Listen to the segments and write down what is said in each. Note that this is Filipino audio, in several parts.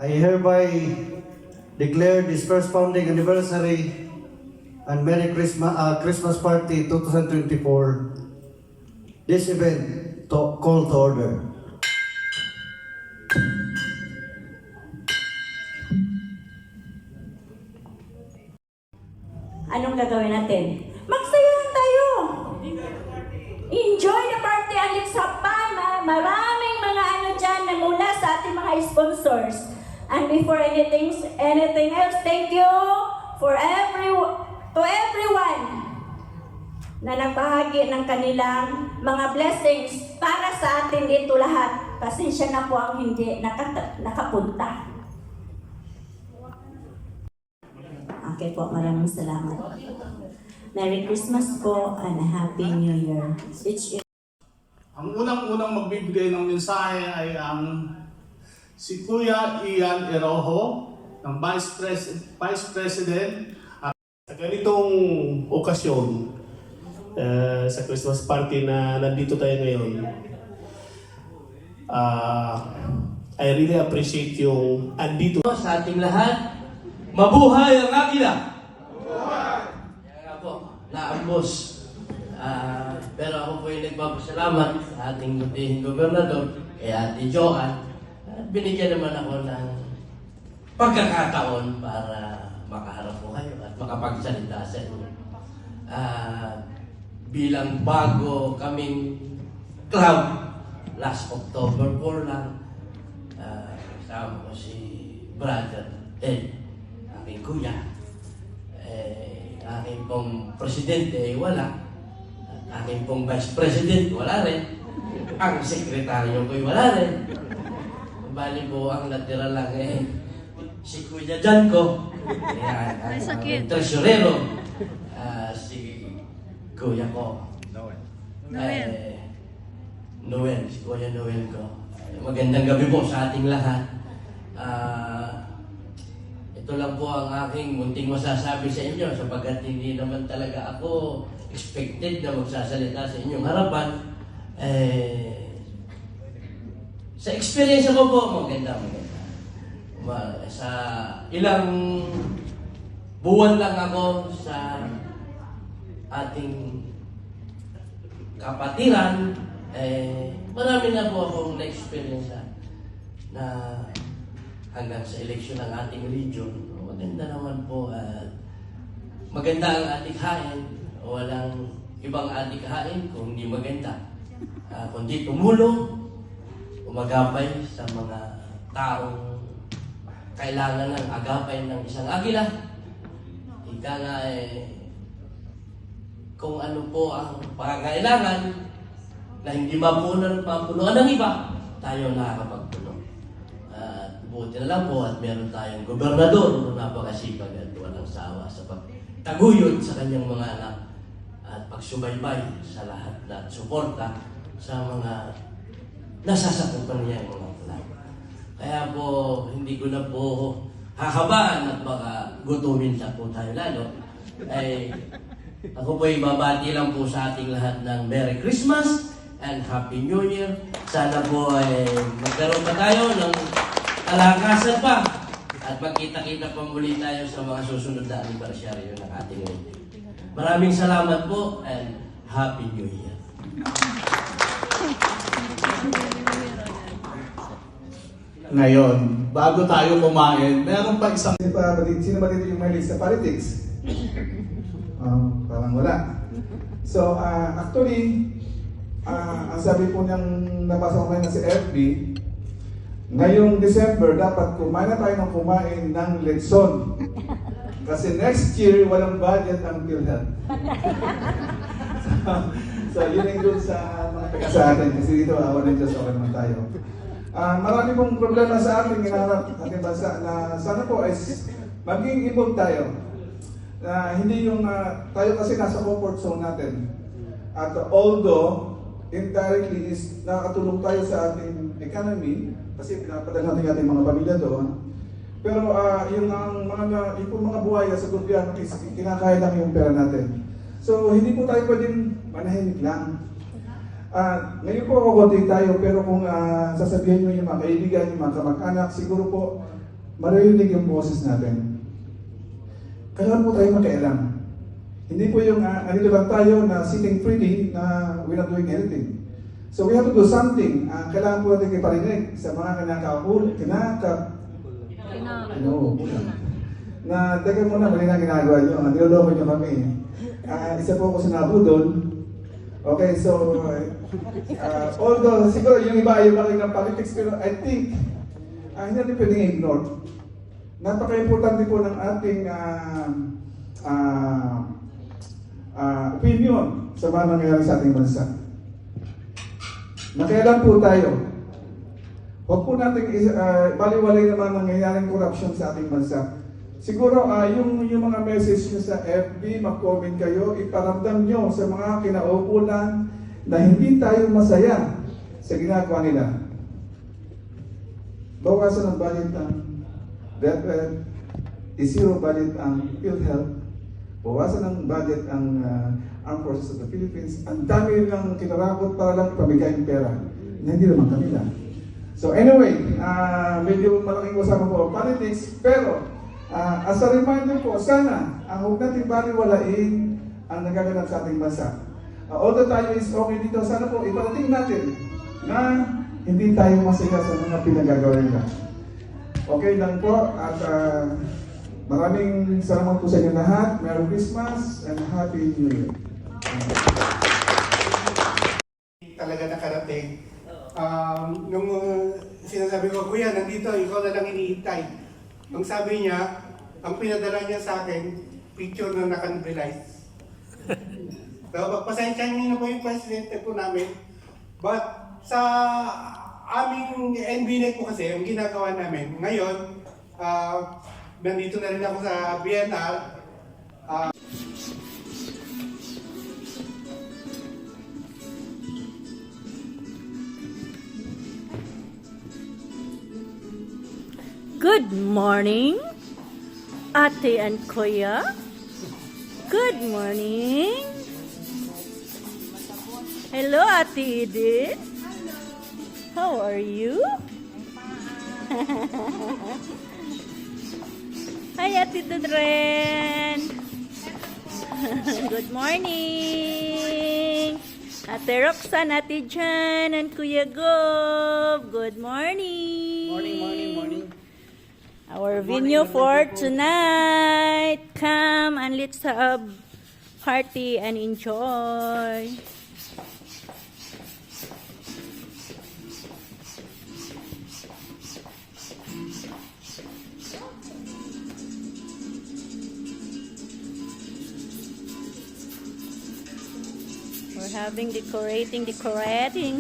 I hereby declare this first founding anniversary and Merry Christmas Party 2024. This event call to order. Anong gagawin natin? Magsayahan tayo! Enjoy the party ulit sa Palma. Maraming mga ano dyan na mula sa ating mga sponsors. And before anything else, thank you for everyone na nagbahagi ng kanilang mga blessings para sa atin dito lahat. Pasensya na po ang hindi nakapunta. Okay po, maraming salamat. Merry Christmas po and a Happy New Year. Ang unang-unang magbibigay ng mensahe ay ang si Kuya Ian Eroho, ng Vice President. At sa ganitong okasyon, sa Christmas party na nandito tayo ngayon, I really appreciate yung andito. Sa ating lahat, mabuhay ang Agila! Mabuhay! Kaya nga po, naambos. Pero ako po yung nagpapasalamat sa ating butihing gobernador, kay Ate Joanne, at binigyan naman ako ng pagkakataon para makaharap po kayo at makapagsalita sa inyo. Bilang bago kaming club, last October 4 lang, kasama ko si Brother Ed, aking kuya. Aking pong presidente ay wala. At aking pong vice president, wala rin. Ang sekretaryo ko'y wala rin. Bali po, ang natira lang si Kuya Janko. Ang tresurero. Si Kuya ko. Noel. Si Kuya Noel ko. Magandang gabi po sa ating lahat. Ito lang po ang aking munting masasabi sa inyo sapagkat hindi naman talaga ako expected na magsasalita sa inyong harapan. Sa experience ko po, maganda. Sa ilang buwan lang ako sa ating kapatiran, marami na po akong na-experience na hanggang sa eleksyon ng ating region. Maganda naman po at maganda ang atikhain. Walang ibang atikhain kung hindi maganda. Kundi tumulong, umagapay sa mga taong kailangan ng agapay ng isang agila. Ika nga kung ano po ang pangangailangan na hindi mapunuan ng iba, tayo nakakapagpuno. Buti na lang po at meron tayong gobernador na napakasipag at walang sawa sa pagtaguyod sa kanyang mga anak at pagsubaybay sa lahat na suporta sa mga nasasakupan niya yung mga plan. Kaya po, hindi ko na po hahabaan at baka gutumin sa po tayo lalo. Ako po babati lang po sa ating lahat ng Merry Christmas and Happy New Year. Sana po magkaroon pa tayo ng kalakasan pa at magkita-kita pa muli tayo sa mga susunod na anibersaryo ng ating region. Maraming salamat po and Happy New Year. Ngayon, bago tayo kumain, meron pa isang... Sino ba dito yung mahilig sa politics? Parang wala. So, actually, ang sabi po niyang nabasa ko ngayon na si FB, ngayong December, dapat kumain na tayo ng kumain ng lechon. Kasi next year, walang budget ang PhilHealth. So, yun ang good sa mga taga sa atin. Kasi dito, awan ng Diyos, okay naman tayo. Marami pong problema sa ating hinaharap ating bansa na sana po ay maging involved tayo. Hindi yung tayo kasi nasa comfort zone natin. At although, indirectly is nakatulong tayo sa ating economy, kasi pinapadala natin ating mga pamilya doon. Pero yung mga buhaya sa gobyerno is kinakaya lang yung pera natin. So hindi po tayo pwedeng manahimik lang. Ngayon po konti tayo, pero kung sasabihin nyo yung mga kaibigan, yung mga kamag-anak, siguro po maririnig yung boses natin. Kailangan po tayo makialam. Hindi po yung andito lang tayo na sitting pretty na we're not doing anything. So we have to do something. Kailangan po natin iparinig sa mga na teka muna, mali na ginagawa nyo. Niloloko nyo kami. Isa po ako sinabu doon. Okay, so although siguro yung iba yung ng politics, pero I think hindi natin pwedeng ignore. Napaka-importante po ng ating opinion sa mga nangyayari sa ating bansa. Nakialam po tayo. Huwag po natin baliwalay naman nangyayaring corruption sa ating bansa. Siguro yung mga message nyo sa FB, mag-comment kayo, iparamdam nyo sa mga kinaukulan na hindi tayo masaya sa ginagawa nila. Bawasan ang budget ng DepEd, zero budget ang PhilHealth, bawasan ang budget ang Armed Forces of the Philippines. Ang dami lang kinarakot para lang ipamigay yung pera na hindi naman kanila. So anyway, medyo malaking usapan po politics, pero as a reminder po, sana huwag natin baliwalain ang nagaganap sa ating bansa. Although tayo is okay dito, sana po iparating natin na hindi tayo masaya sa mga pinagagawa nila. Okay lang po at maraming salamat po sa inyo lahat. Merry Christmas and Happy New Year. Talaga nakarating. Nung sinasabi ko, Kuya, nandito, ikaw na lang iniintay. Nung sabi niya, ang pinadala niya sa akin, picture na naka-nobilize. So, pagpasensya niyo na po yung presidente po namin. But sa aming NBNet po kasi, ang ginagawa namin, ngayon, nandito na rin ako sa BNR. Good morning, Ate and Kuya. Good morning. Hello, Ate Edith. How are you? Hi, Ate Dudren. Good morning. Ate Roxanne, Ate Jan, and Kuya Gob. Good morning. Morning. Our venue for tonight. Come and let's have party and enjoy. We're having decorating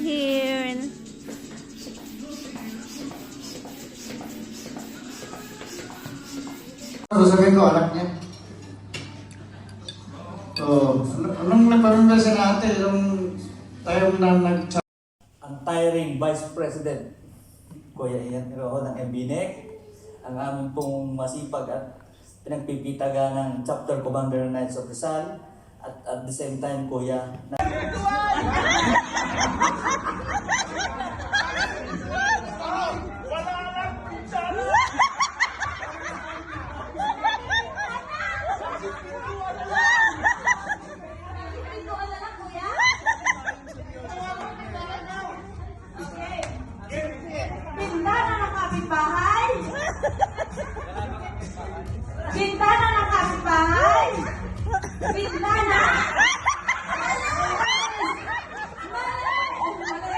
here. And sabihin ko, anak niya. So, anong napamimesa natin yung tayong nag ang tiring Vice President, Kuya Ian Rojo ng MBNEC, ang aming pong masipag at pinagpipitaga ng Chapter Commander ng Knights of Rizal, at the same time, Kuya, Bintana ng kapitbahay! Bintana ng kapitbahay! Bintana! Mali!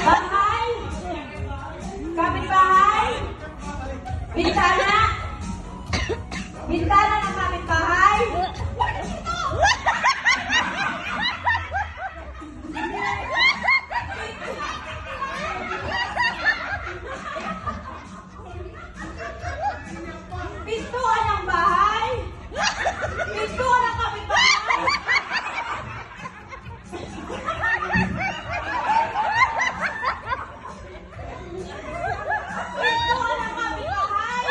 Bahay? Kapitbahay? Bintana? Bintana ng kapitbahay? Pintuan ng bahay? Pintuan ng kapitbahay? Pintuan ng kapitbahay?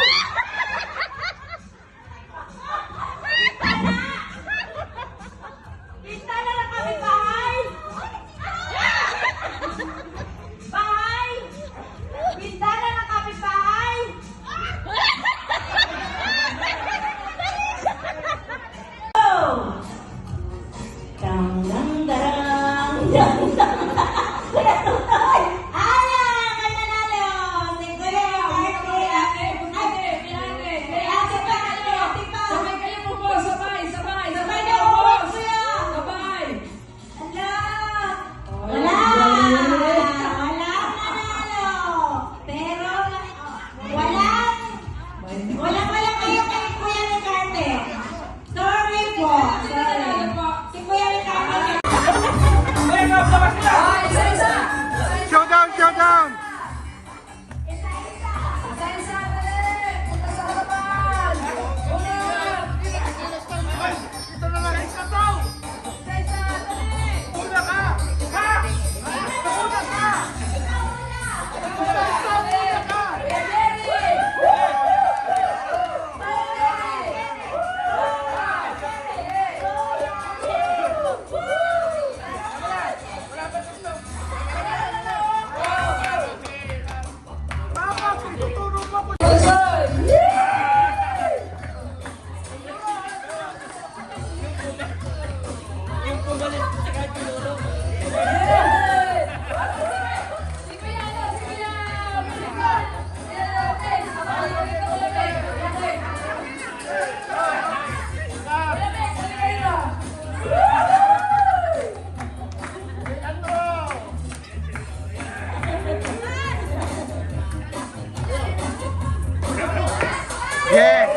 Bintana? Bintana ng kapitbahay? Bahay? Bintana ng kapitbahay? Oh! Dang dang dang dang dang. Ala, nanalo. Si Kuya Marky. Sabay kayo po po, sabay kayo po, Kuya. Ala. Wala nanalo. Pero wala kayo kay Kuya Ricarte. Sorry po. Si Kuya Ricarte. Showdown! Yes!